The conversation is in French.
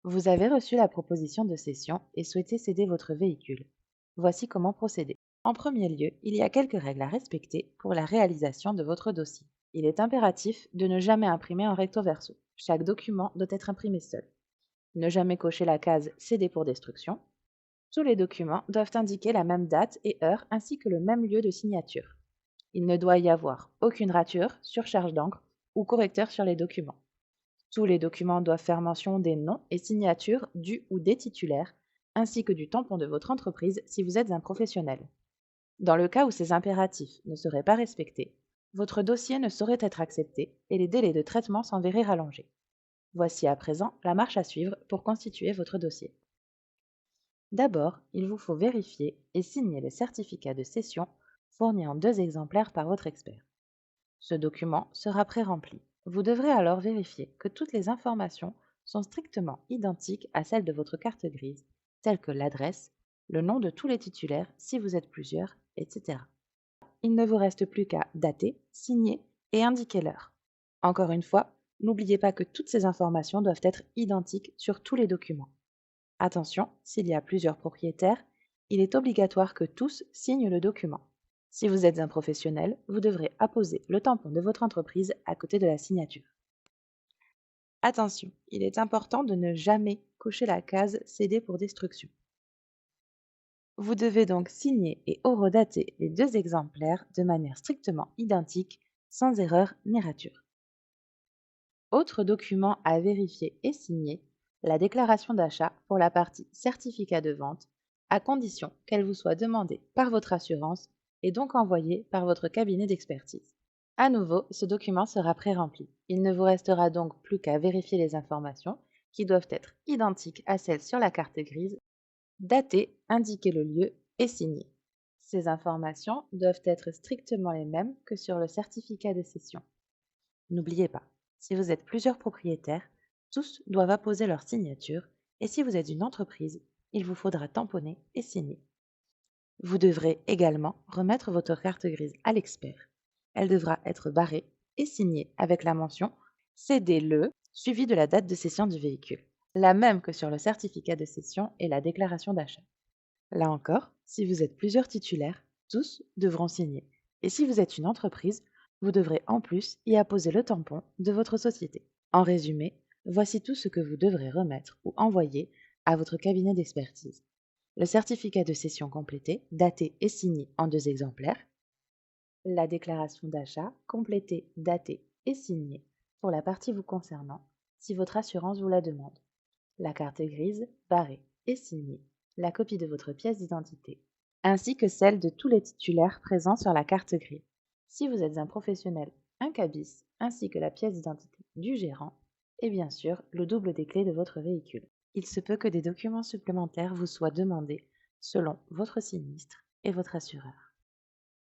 Vous avez reçu la proposition de cession et souhaitez céder votre véhicule. Voici comment procéder. En premier lieu, il y a quelques règles à respecter pour la réalisation de votre dossier. Il est impératif de ne jamais imprimer en recto verso. Chaque document doit être imprimé seul. Ne jamais cocher la case céder pour destruction. Tous les documents doivent indiquer la même date et heure ainsi que le même lieu de signature. Il ne doit y avoir aucune rature, surcharge d'encre ou correcteur sur les documents. Tous les documents doivent faire mention des noms et signatures du ou des titulaires, ainsi que du tampon de votre entreprise si vous êtes un professionnel. Dans le cas où ces impératifs ne seraient pas respectés, votre dossier ne saurait être accepté et les délais de traitement s'en verraient rallongés. Voici à présent la marche à suivre pour constituer votre dossier. D'abord, il vous faut vérifier et signer le certificat de cession fourni en 2 exemplaires par votre expert. Ce document sera pré-rempli. Vous devrez alors vérifier que toutes les informations sont strictement identiques à celles de votre carte grise, telles que l'adresse, le nom de tous les titulaires si vous êtes plusieurs, etc. Il ne vous reste plus qu'à dater, signer et indiquer l'heure. Encore une fois, n'oubliez pas que toutes ces informations doivent être identiques sur tous les documents. Attention, s'il y a plusieurs propriétaires, il est obligatoire que tous signent le document. Si vous êtes un professionnel, vous devrez apposer le tampon de votre entreprise à côté de la signature. Attention, il est important de ne jamais cocher la case céder pour destruction. Vous devez donc signer et horodater les 2 exemplaires de manière strictement identique, sans erreur ni rature. Autre document à vérifier et signer, la déclaration d'achat pour la partie certificat de vente, à condition qu'elle vous soit demandée par votre assurance et donc envoyée par votre cabinet d'expertise. À nouveau, ce document sera pré-rempli. Il ne vous restera donc plus qu'à vérifier les informations qui doivent être identiques à celles sur la carte grise, dater, indiquer le lieu et signer. Ces informations doivent être strictement les mêmes que sur le certificat de cession. N'oubliez pas, si vous êtes plusieurs propriétaires, tous doivent apposer leur signature et si vous êtes une entreprise, il vous faudra tamponner et signer. Vous devrez également remettre votre carte grise à l'expert. Elle devra être barrée et signée avec la mention cédez-le suivie de la date de cession du véhicule, la même que sur le certificat de cession et la déclaration d'achat. Là encore, si vous êtes plusieurs titulaires, tous devront signer. Et si vous êtes une entreprise, vous devrez en plus y apposer le tampon de votre société. En résumé, voici tout ce que vous devrez remettre ou envoyer à votre cabinet d'expertise. Le certificat de cession complété, daté et signé en 2 exemplaires. La déclaration d'achat, complétée, datée et signée pour la partie vous concernant, si votre assurance vous la demande. La carte grise, barrée et signée, la copie de votre pièce d'identité, ainsi que celle de tous les titulaires présents sur la carte grise. Si vous êtes un professionnel, un cabis, ainsi que la pièce d'identité du gérant, et bien sûr le double des clés de votre véhicule. Il se peut que des documents supplémentaires vous soient demandés selon votre sinistre et votre assureur.